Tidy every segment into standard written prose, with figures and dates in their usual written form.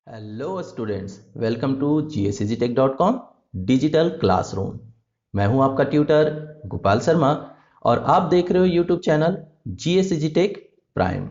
Hello students, welcome to GSEGTech.com digital classroom. मैं हूं आपका ट्यूटर गोपाल शर्मा और आप देख रहे हो यूट्यूब चैनल GSEGTech प्राइम।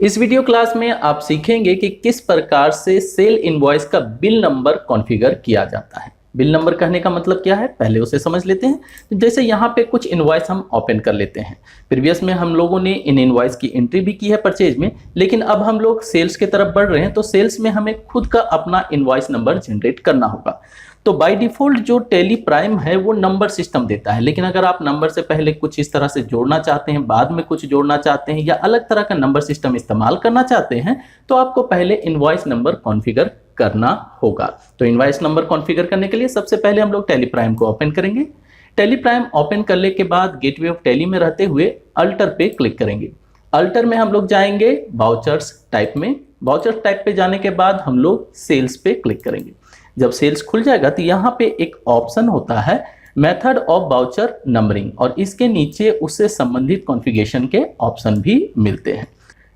इस वीडियो क्लास में आप सीखेंगे कि किस प्रकार से सेल इनवॉइस का बिल नंबर कॉन्फ़िगर किया जाता है। बिल नंबर कहने का मतलब क्या है, पहले उसे समझ लेते हैं। तो जैसे यहाँ पे कुछ इनवॉइस हम ओपन कर लेते हैं। प्रीवियस में हम लोगों ने इन इनवॉइस की एंट्री भी की है परचेज में, लेकिन अब हम लोग सेल्स की तरफ बढ़ रहे हैं, तो सेल्स में हमें खुद का अपना इनवॉइस नंबर जनरेट करना होगा। तो बाय डिफॉल्ट जो टैली प्राइम है वो नंबर सिस्टम देता है, लेकिन अगर आप नंबर से पहले कुछ इस तरह से जोड़ना चाहते हैं, बाद में कुछ जोड़ना चाहते हैं या अलग तरह का नंबर सिस्टम इस्तेमाल करना चाहते हैं, तो आपको पहले इनवॉइस नंबर कॉन्फ़िगर करना होगा। तो इनवॉइस नंबर कॉन्फ़िगर करने के लिए सबसे पहले हम लोग टैली प्राइम को ओपन करेंगे। टैली प्राइम ओपन करने के बाद गेटवे ऑफ टैली में रहते हुए अल्टर पे क्लिक करेंगे। अल्टर में हम लोग जाएंगे वाउचर्स टाइप में। वाउचर्स टाइप पे जाने के बाद हम लोग सेल्स पे क्लिक करेंगे। जब सेल्स खुल जाएगा तो यहाँ पे एक ऑप्शन होता है मेथड ऑफ वाउचर नंबरिंग, और इसके नीचे उससे संबंधित कॉन्फ़िगरेशन के ऑप्शन भी मिलते हैं।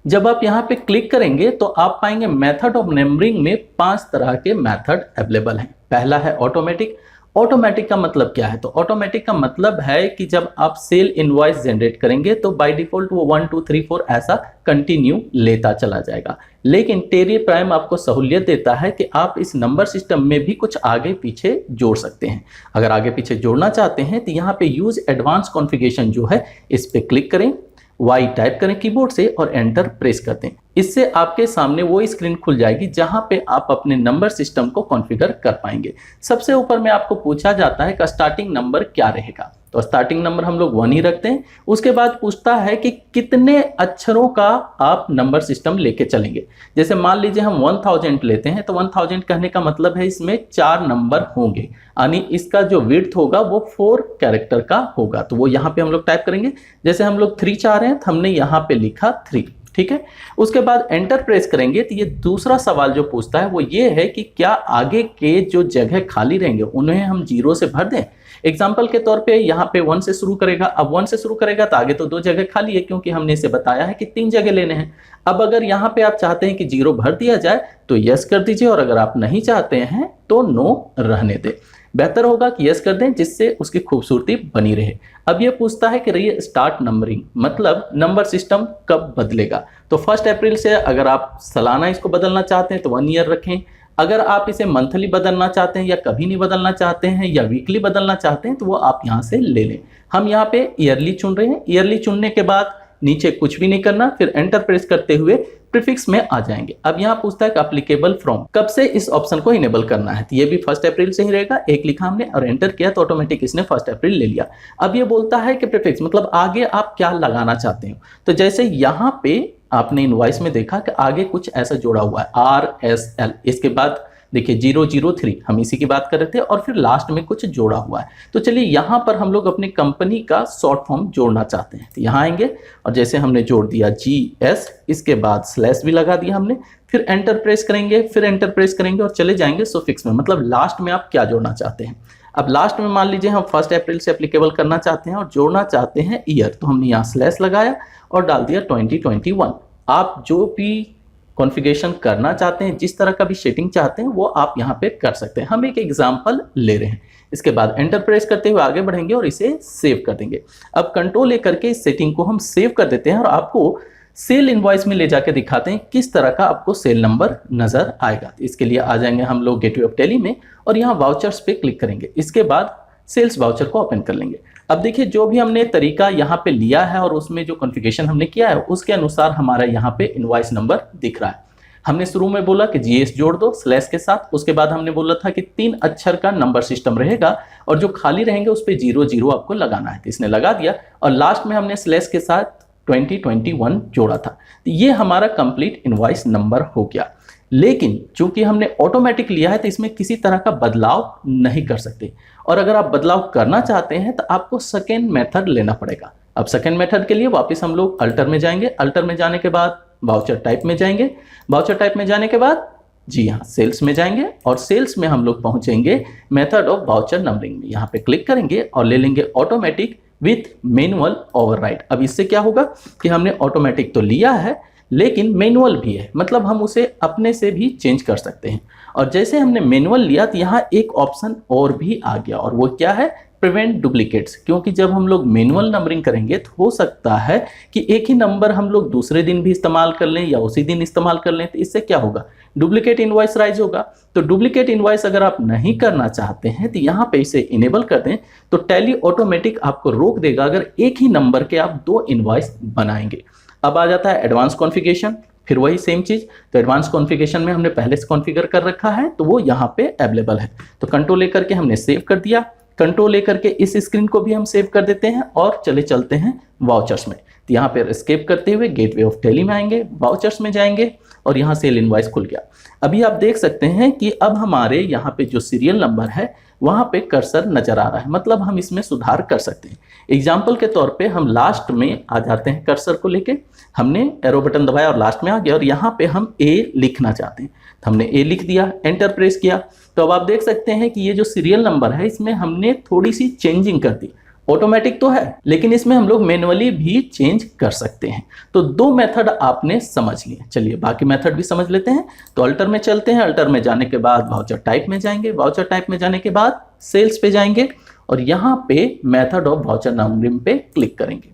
जब आप यहाँ पे क्लिक करेंगे तो आप पाएंगे मेथड ऑफ नंबरिंग में 5 तरह के मेथड अवेलेबल हैं। पहला है ऑटोमेटिक। ऑटोमेटिक का मतलब क्या है? तो ऑटोमेटिक का मतलब है कि जब आप सेल इनवॉइस जनरेट करेंगे तो बाय डिफॉल्ट वो 1 2 3 4 ऐसा कंटिन्यू लेता चला जाएगा, लेकिन टैली प्राइम आपको सहूलियत देता है कि आप इस नंबर सिस्टम में भी कुछ आगे पीछे जोड़ सकते हैं। अगर आगे पीछे जोड़ना चाहते हैं तो यहाँ पे यूज एडवांस कॉन्फ़िगरेशन जो है इस पे क्लिक करें, Y टाइप करें कीबोर्ड से और एंटर प्रेस कर दें। इससे आपके सामने वो स्क्रीन खुल जाएगी जहां पे आप अपने नंबर सिस्टम को कॉन्फ़िगर कर पाएंगे। सबसे ऊपर में आपको पूछा जाता है कि स्टार्टिंग नंबर क्या रहेगा, तो स्टार्टिंग नंबर हम लोग 1 ही रखते हैं। उसके बाद पूछता है कि कितने अक्षरों का आप नंबर सिस्टम लेके चलेंगे। जैसे मान लीजिए हम 1000 लेते हैं, तो 1000 कहने का मतलब है इसमें 4 नंबर होंगे, यानी इसका जो विड्थ होगा वो 4 कैरेक्टर का होगा। तो वो यहाँ पे हम लोग टाइप करेंगे। जैसे हम लोग 3 चाह रहे हैं तो हमने यहाँ पे लिखा 3, ठीक है। उसके बाद एंटर प्रेस करेंगे तो ये दूसरा सवाल जो पूछता है वो ये है कि क्या आगे के जो जगह खाली रहेंगे उन्हें हम 0 से भर दें। एग्जाम्पल के तौर पे यहाँ पे 1 से शुरू करेगा। अब 1 से शुरू करेगा तो आगे तो 2 जगह खाली है, क्योंकि हमने इसे बताया है कि 3 जगह लेने हैं। अब अगर यहाँ पे आप चाहते हैं कि 0 भर दिया जाए तो यस कर दीजिए, और अगर आप नहीं चाहते हैं तो नो रहने दें। बेहतर होगा कि यस कर दें, जिससे उसकी खूबसूरती बनी रहे। अब ये पूछता है कि री स्टार्ट नंबरिंग, मतलब नंबर सिस्टम कब बदलेगा। तो 1 अप्रैल से अगर आप सालाना इसको बदलना चाहते हैं तो 1 ईयर रखें। अगर आप इसे मंथली बदलना चाहते हैं या कभी नहीं बदलना चाहते हैं या वीकली बदलना चाहते हैं तो वो आप यहाँ से ले लें। हम यहाँ पे ईयरली चुन रहे हैं। ईयरली चुनने के बाद नीचे कुछ भी नहीं करना, फिर एंटर प्रेस करते हुए प्रीफिक्स में आ जाएंगे। अब यहाँ पूछता है कि एप्लीकेबल फ्रॉम, कब से इस ऑप्शन को इनेबल करना है। तो ये भी 1 अप्रैल से ही रहेगा। एक लिखा हमने और एंटर किया तो ऑटोमेटिक इसने 1 अप्रैल ले लिया। अब ये बोलता है कि प्रीफिक्स मतलब आगे आप क्या लगाना चाहते हो। तो जैसे यहाँ पे आपने इनवॉइस में देखा कि आगे कुछ ऐसा जोड़ा हुआ है RSL, इसके बाद देखिए 003, हम इसी की बात कर रहे थे, और फिर लास्ट में कुछ जोड़ा हुआ है। तो चलिए यहाँ पर हम लोग अपनी कंपनी का शॉर्ट फॉर्म जोड़ना चाहते हैं। तो यहाँ आएंगे और जैसे हमने जोड़ दिया GS, इसके बाद स्लैश भी लगा दिया हमने, फिर एंटर प्रेस करेंगे, फिर एंटर प्रेस करेंगे और चले जाएंगे सुफिक्स में, मतलब लास्ट में आप क्या जोड़ना चाहते हैं। अब लास्ट में मान लीजिए हम 1 अप्रैल से एप्लीकेबल करना चाहते हैं और जोड़ना चाहते हैं ईयर, तो हमने यहाँ स्लैश लगाया और डाल दिया 2021। आप जो भी कॉन्फ़िगरेशन करना चाहते हैं, जिस तरह का भी सेटिंग चाहते हैं, वो आप यहाँ पे कर सकते हैं। हम एक एग्जांपल ले रहे हैं। इसके बाद एंटर प्रेस करते हुए आगे बढ़ेंगे और इसे सेव कर देंगे। अब कंट्रोल ले करके इस सेटिंग को हम सेव कर देते हैं और आपको सेल इनवॉइस में ले जाके दिखाते हैं किस तरह का आपको सेल नंबर नजर आएगा। इसके लिए आ जाएंगे हम लोग गेटवे ऑफ टैली में और यहाँ वाउचर्स पे क्लिक करेंगे। इसके बाद सेल्स वाउचर को ओपन कर लेंगे। अब देखिए जो भी हमने तरीका यहाँ पे लिया है और उसमें जो कॉन्फ़िगरेशन हमने किया है उसके अनुसार हमारा यहाँ पे इनवॉइस नंबर दिख रहा है। हमने शुरू में बोला कि GS जोड़ दो स्लैश के साथ। उसके बाद हमने बोला था कि 3 अक्षर का नंबर सिस्टम रहेगा और जो खाली रहेंगे उस पर 0 आपको लगाना है। तो इसने लगा दिया और लास्ट में हमने स्लैश के साथ 2021 जोड़ा था। तो ये हमारा कंप्लीट इनवॉइस नंबर हो गया। लेकिन चूंकि हमने ऑटोमेटिक लिया है तो इसमें किसी तरह का बदलाव नहीं कर सकते, और अगर आप बदलाव करना चाहते हैं तो आपको सेकेंड मेथड लेना पड़ेगा। अब सेकेंड मेथड के लिए वापस हम लोग अल्टर में जाएंगे। अल्टर में जाने के बाद वाउचर टाइप में जाएंगे। वाउचर टाइप में जाने के बाद जी हाँ सेल्स में जाएंगे और सेल्स में हम लोग पहुंचेंगे मेथड ऑफ वाउचर नंबरिंग में। यहाँ पे क्लिक करेंगे और ले लेंगे ऑटोमेटिक विथ मैनुअल ओवरराइड। अब इससे क्या होगा कि हमने ऑटोमेटिक तो लिया है, लेकिन मैनुअल भी है, मतलब हम उसे अपने से भी चेंज कर सकते हैं। और जैसे हमने मैनुअल लिया तो यहाँ एक ऑप्शन और भी आ गया, और वो क्या है, प्रिवेंट डुप्लीकेट्स। क्योंकि जब हम लोग मैनुअल नंबरिंग करेंगे तो हो सकता है कि एक ही नंबर हम लोग दूसरे दिन भी इस्तेमाल कर लें या उसी दिन इस्तेमाल कर लें, तो इससे क्या होगा, डुप्लीकेट इनवॉइस राइज होगा। तो डुप्लीकेट इनवॉइस अगर आप नहीं करना चाहते हैं तो यहाँ पे इसे इनेबल कर दें, तो टैली ऑटोमेटिक आपको रोक देगा अगर एक ही नंबर के आप 2 इनवॉइस बनाएंगे। अब आ जाता है एडवांस कॉन्फ़िगरेशन, फिर वही सेम चीज। तो एडवांस कॉन्फ़िगरेशन में हमने पहले से कॉन्फ़िगर कर रखा है, तो वो यहाँ पे अवेलेबल है। तो कंट्रोल लेकर के हमने सेव कर दिया, कंट्रोल लेकर के इस स्क्रीन को भी हम सेव कर देते हैं और चले चलते हैं वाउचर्स में। तो यहाँ पे एस्केप करते हुए गेटवे ऑफ टैली में आएंगे, वाउचर्स में जाएंगे और यहाँ सेल इनवॉइस खुल गया। अभी आप देख सकते हैं कि अब हमारे यहाँ पे जो सीरियल नंबर है वहाँ पे कर्सर नजर आ रहा है, मतलब हम इसमें सुधार कर सकते हैं। एग्जाम्पल के तौर पे हम लास्ट में आ जाते हैं, कर्सर को लेके हमने एरो बटन दबाया और लास्ट में आ गया, और यहाँ पे हम ए लिखना चाहते हैं तो हमने ए लिख दिया, एंटर प्रेस किया। तो अब आप देख सकते हैं कि ये जो सीरियल नंबर है इसमें हमने थोड़ी सी चेंजिंग कर दी। ऑटोमेटिक तो है लेकिन इसमें हम लोग मैनुअली भी चेंज कर सकते हैं। तो 2 मेथड आपने समझ लिए, चलिए बाकी मेथड भी समझ लेते हैं। तो अल्टर में चलते हैं, अल्टर में जाने के बाद वाउचर टाइप में जाएंगे, वाउचर टाइप में जाने के बाद सेल्स पे जाएंगे और यहाँ पे मेथड ऑफ वाउचर नंबरिंग पे क्लिक करेंगे।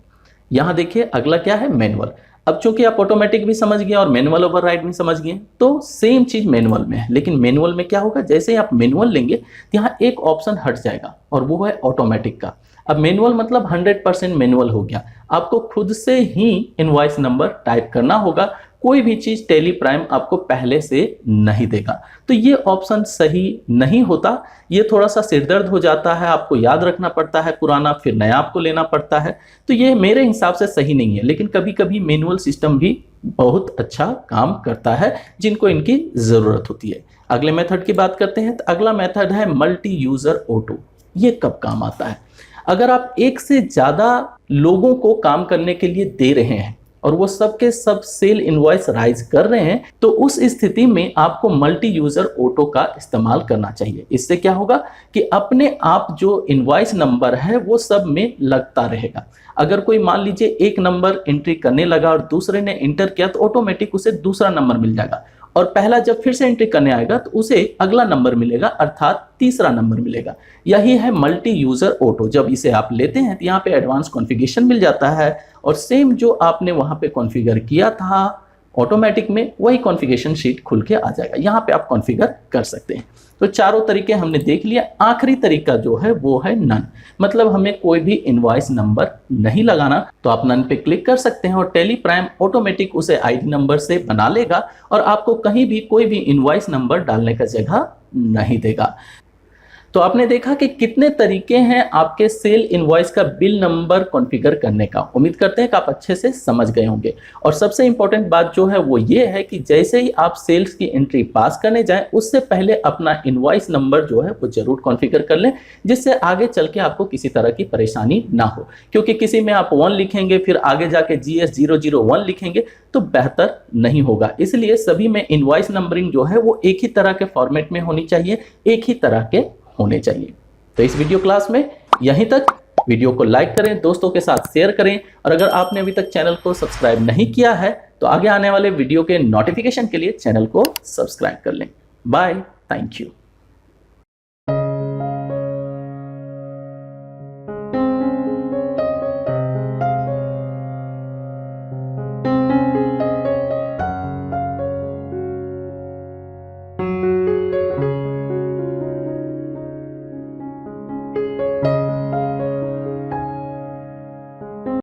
यहाँ देखिए अगला क्या है, मैनुअल। अब चूंकि आप ऑटोमेटिक भी समझ गए और मैनुअल ओवरराइड भी समझ गए, तो सेम चीज मैनुअल में है। लेकिन मैनुअल में क्या होगा, जैसे ही आप मैनुअल लेंगे तो यहाँ एक ऑप्शन हट जाएगा और वो है ऑटोमेटिक का। अब मैनुअल मतलब 100% मैनुअल हो गया, आपको खुद से ही इनवॉइस नंबर टाइप करना होगा, कोई भी चीज टैली प्राइम आपको पहले से नहीं देगा। तो ये ऑप्शन सही नहीं होता, ये थोड़ा सा सिरदर्द हो जाता है, आपको याद रखना पड़ता है पुराना, फिर नया आपको लेना पड़ता है। तो ये मेरे हिसाब से सही नहीं है, लेकिन कभी कभी मैनुअल सिस्टम भी बहुत अच्छा काम करता है जिनको इनकी जरूरत होती है। अगले मेथड की बात करते हैं, तो अगला मेथड है मल्टी यूजर ऑटो। ये कब काम आता है, अगर आप एक से ज्यादा लोगों को काम करने के लिए दे रहे हैं और वो सब के सब सेल इनवॉइस राइज कर रहे हैं, तो उस स्थिति में आपको मल्टी यूजर ऑटो का इस्तेमाल करना चाहिए। इससे क्या होगा कि अपने आप जो इनवॉइस नंबर है वो सब में लगता रहेगा। अगर कोई मान लीजिए एक नंबर एंट्री करने लगा और दूसरे ने इंटर किया तो ऑटोमेटिक उसे दूसरा नंबर मिल जाएगा, और पहला जब फिर से एंट्री करने आएगा तो उसे अगला नंबर मिलेगा, अर्थात तीसरा नंबर मिलेगा। यही है मल्टी यूजर ऑटो। जब इसे आप लेते हैं तो यहाँ पे एडवांस कॉन्फ़िगरेशन मिल जाता है और सेम जो आपने वहां पे कॉन्फ़िगर किया था ऑटोमेटिक में, वही कॉन्फ़िगरेशन शीट खुल के आ जाएगा। यहाँ पे आप कॉन्फ़िगर कर सकते हैं। तो चारों तरीके हमने देख लिया। आखिरी तरीका जो है वो है नन, मतलब हमें कोई भी इनवॉइस नंबर नहीं लगाना, तो आप नन पे क्लिक कर सकते हैं और टैली प्राइम ऑटोमेटिक उसे आईडी नंबर से बना लेगा और आपको कहीं भी कोई भी इनवॉइस नंबर डालने का जगह नहीं देगा। तो आपने देखा कि कितने तरीके हैं आपके सेल इनवॉइस का बिल नंबर कॉन्फ़िगर करने का। उम्मीद करते हैं कि आप अच्छे से समझ गए होंगे। और सबसे इंपॉर्टेंट बात जो है वो ये है कि जैसे ही आप सेल्स की एंट्री पास करने जाएं उससे पहले अपना इनवॉइस नंबर जो है वो जरूर कॉन्फ़िगर कर लें, जिससे आगे चल के आपको किसी तरह की परेशानी ना हो। क्योंकि किसी में आप 1 लिखेंगे फिर आगे जाके GS001 लिखेंगे तो बेहतर नहीं होगा। इसलिए सभी में इनवॉइस नंबरिंग जो है वो एक ही तरह के फॉर्मेट में होनी चाहिए, एक ही तरह के होने चाहिए। तो इस वीडियो क्लास में यहीं तक। वीडियो को लाइक करें, दोस्तों के साथ शेयर करें, और अगर आपने अभी तक चैनल को सब्सक्राइब नहीं किया है तो आगे आने वाले वीडियो के नोटिफिकेशन के लिए चैनल को सब्सक्राइब कर लें। Bye, thank you.